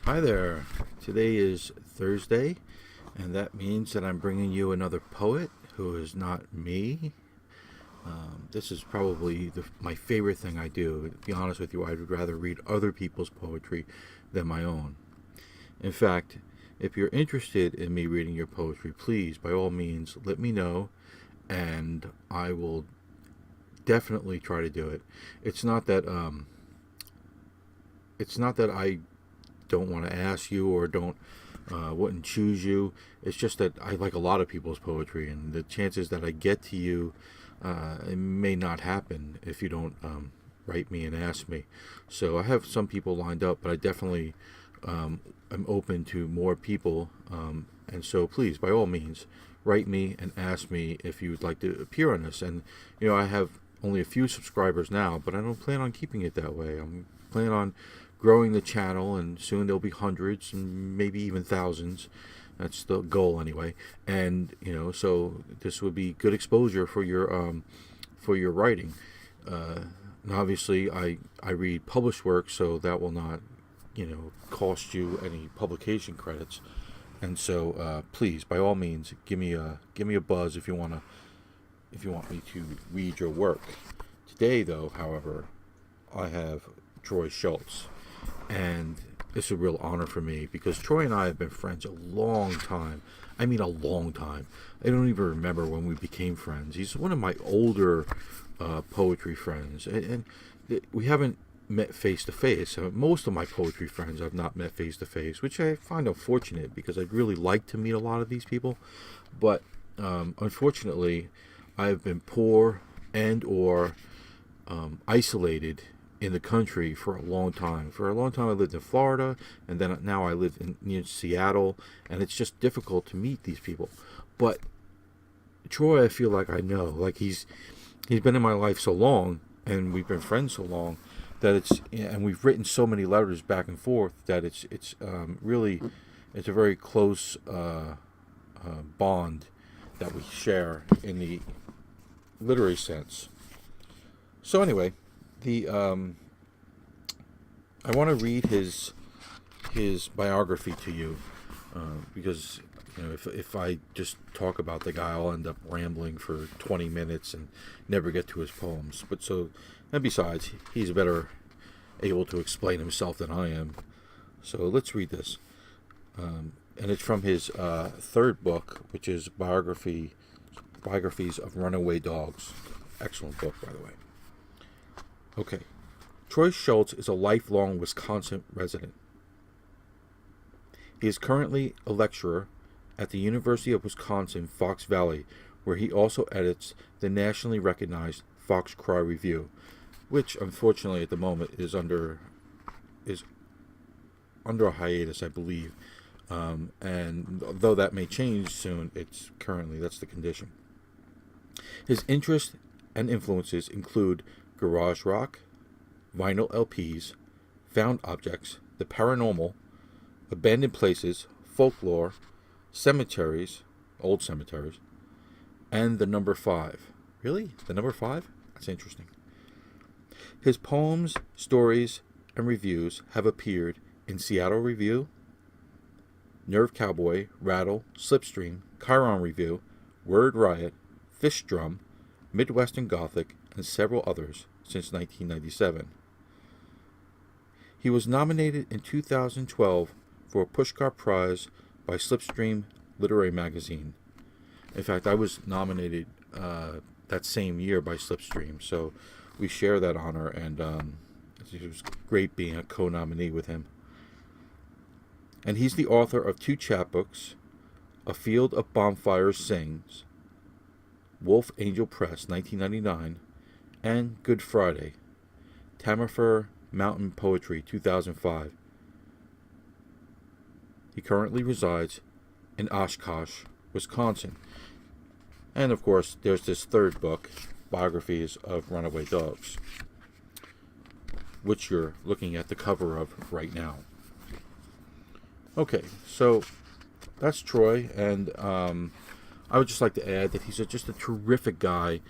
Hi there. Today is Thursday, and that means that I'm bringing you another poet who is not me. This is probably my favorite thing I do. To be honest with you, I'd rather read other people's poetry than my own. In fact, if you're interested in me reading your poetry, please, by all means, let me know, and I will definitely try to do it. It's not that I don't want to ask you or don't wouldn't choose you. It's just that I like a lot of people's poetry, and the chances that I get to you, it may not happen if you don't write me and ask me. So I have some people lined up, but I definitely am open to more people. And so please, by all means, write me and ask me if you would like to appear on this. And I have only a few subscribers now, but I don't plan on keeping it that way. I'm planning on growing the channel, and soon there'll be hundreds and maybe even thousands. That's the goal anyway. And so this would be good exposure for your writing. And obviously, I read published work, so that will not cost you any publication credits. And so please, by all means, give me a buzz if you want me to read your work. Today, though, however, I have Troy Schoultz. And it's a real honor for me because Troy and I have been friends a long time. I mean, a long time. I don't even remember when we became friends. He's one of my older poetry friends. And we haven't met face to face. Most of my poetry friends I've not met face to face, which I find unfortunate because I'd really like to meet a lot of these people. But unfortunately, I've been poor and or isolated in the country for a long time. For a long time I lived in Florida, and then now I live near Seattle, and it's just difficult to meet these people. But Troy, I feel like I know. Like he's been in my life so long, and we've been friends so long that and we've written so many letters back and forth that it's really it's a very close bond that we share in the literary sense. So anyway, I want to read his biography to you because if I just talk about the guy, I'll end up rambling for 20 minutes and never get to his poems. And besides, he's better able to explain himself than I am. So let's read this, and it's from his third book, which is biographies of runaway dogs. Excellent book, by the way. Okay. Troy Schoultz is a lifelong Wisconsin resident. He is currently a lecturer at the University of Wisconsin Fox Valley, where he also edits the nationally recognized Fox Cry Review, which unfortunately at the moment is under a hiatus, I believe. And though that may change soon, that's the condition. His interests and influences include garage rock, vinyl LPs, found objects, the paranormal, abandoned places, folklore, cemeteries, old cemeteries, and the number 5. Really? The number 5? That's interesting. His poems, stories, and reviews have appeared in Seattle Review, Nerve Cowboy, Rattle, Slipstream, Chiron Review, Word Riot, Fish Drum, Midwestern Gothic, and several others since 1997. He was nominated in 2012 for a Pushcart Prize by Slipstream Literary Magazine. In fact, I was nominated that same year by Slipstream, so we share that honor, and it was great being a co-nominee with him. And he's the author of 2 chapbooks, A Field of Bonfires Sings, Wolf Angel Press, 1999, and Good Friday, Tamifer Mountain Poetry, 2005. He currently resides in Oshkosh, Wisconsin. And of course, there's this third book, Biographies of Runaway Dogs, which you're looking at the cover of right now. Okay, so that's Troy, and I would just like to add that he's just a terrific guy.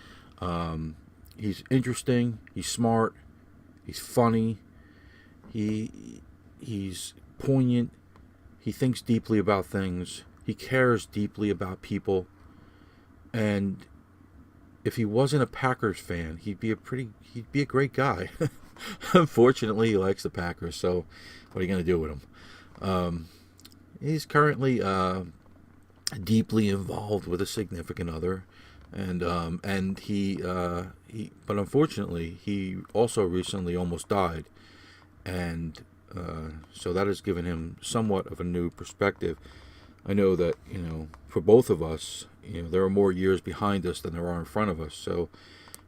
He's interesting, he's smart, he's funny, he's poignant. He thinks deeply about things. He cares deeply about people. And if he wasn't a Packers fan, he'd be a great guy. Unfortunately, he likes the Packers, so what are you going to do with him? He's currently deeply involved with a significant other, and he but unfortunately, he also recently almost died, and so that has given him somewhat of a new perspective. I know that, for both of us, there are more years behind us than there are in front of us, so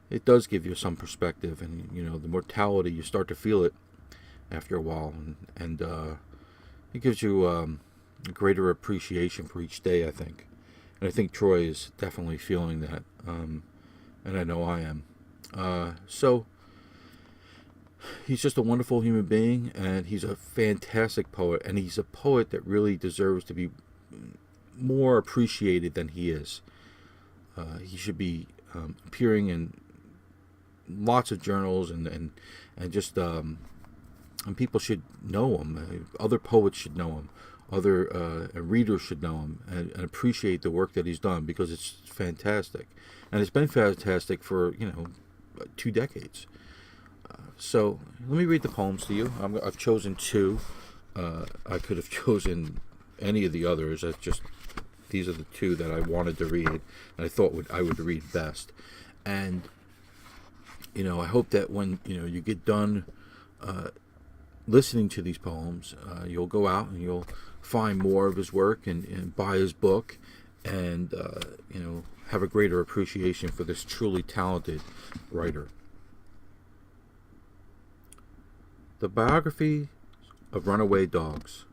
it does give you some perspective, and the mortality, you start to feel it after a while, and it gives you a greater appreciation for each day, I think. And I think Troy is definitely feeling that, and I know I am. So he's just a wonderful human being, and he's a fantastic poet, and he's a poet that really deserves to be more appreciated than he is. He should be appearing in lots of journals, and just and people should know him. Other poets should know him. Other readers should know him and appreciate the work that he's done, because it's fantastic, and it's been fantastic for 2 decades. So let me read the poems to you. I've chosen 2. I could have chosen any of the others. These are the 2 that I wanted to read, and I thought I would read best. And I hope that when you get done listening to these poems, you'll go out and you'll find more of his work and buy his book, and have a greater appreciation for this truly talented writer. The biography of runaway dogs.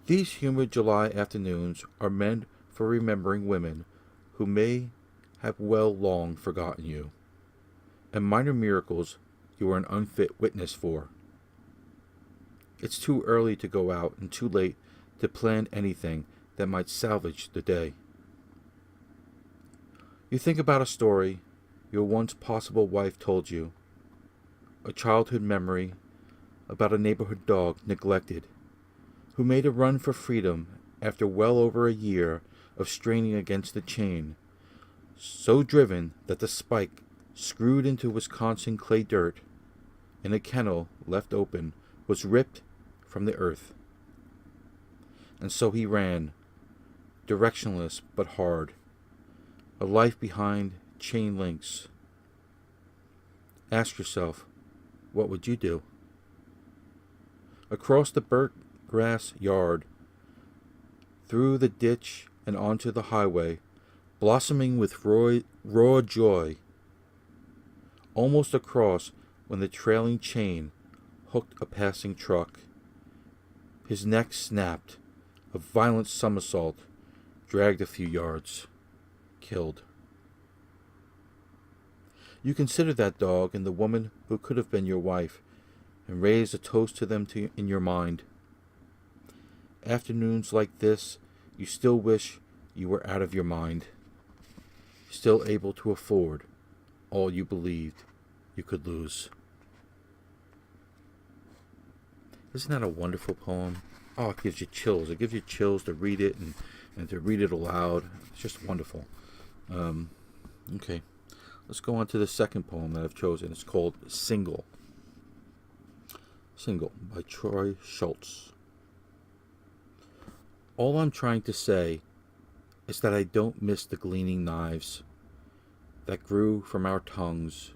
These humid July afternoons are meant for remembering women who may have well long forgotten you, and minor miracles you are an unfit witness for. It's too early to go out and too late to plan anything that might salvage the day. You think about a story your once possible wife told you, a childhood memory about a neighborhood dog neglected, who made a run for freedom after well over a year of straining against the chain, so driven that the spike screwed into Wisconsin clay dirt in a kennel left open was ripped from the earth. And so he ran, directionless but hard, a life behind chain links. Ask yourself, what would you do? Across the burnt grass yard, through the ditch and onto the highway, blossoming with raw joy, almost across when the trailing chain hooked a passing truck. His neck snapped, a violent somersault, dragged a few yards, killed. You consider that dog and the woman who could have been your wife, and raise a toast to them in your mind. Afternoons like this, you still wish you were out of your mind, still able to afford all you believed you could lose. Isn't that a wonderful poem? Oh, it gives you chills. It gives you chills to read it and to read it aloud. It's just wonderful. Okay, let's go on to the second poem that I've chosen. It's called Single. Single by Troy Schoultz. All I'm trying to say is that I don't miss the gleaming knives that grew from our tongues.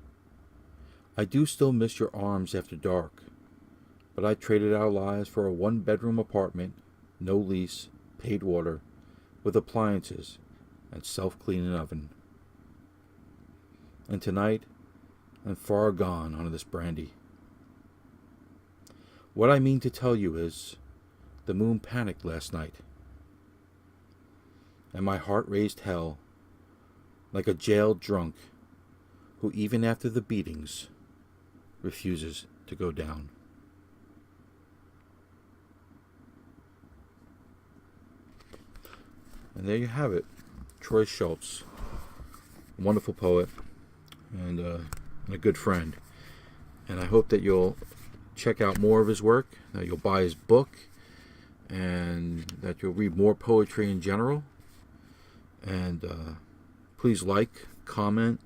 I do still miss your arms after dark, but I traded our lives for a 1-bedroom apartment, no lease, paid water, with appliances and self-cleaning oven. And tonight, I'm far gone on this brandy. What I mean to tell you is, the moon panicked last night, and my heart raised hell, like a jailed drunk who even after the beatings refuses to go down. And there you have it, Troy Schoultz, a wonderful poet and a good friend. And I hope that you'll check out more of his work, that you'll buy his book, and that you'll read more poetry in general. And please like, comment,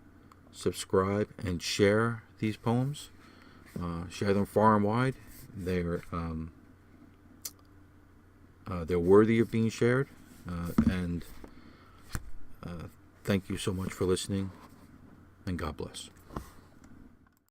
subscribe, and share these poems. Share them far and wide. They're worthy of being shared. And thank you so much for listening, and God bless.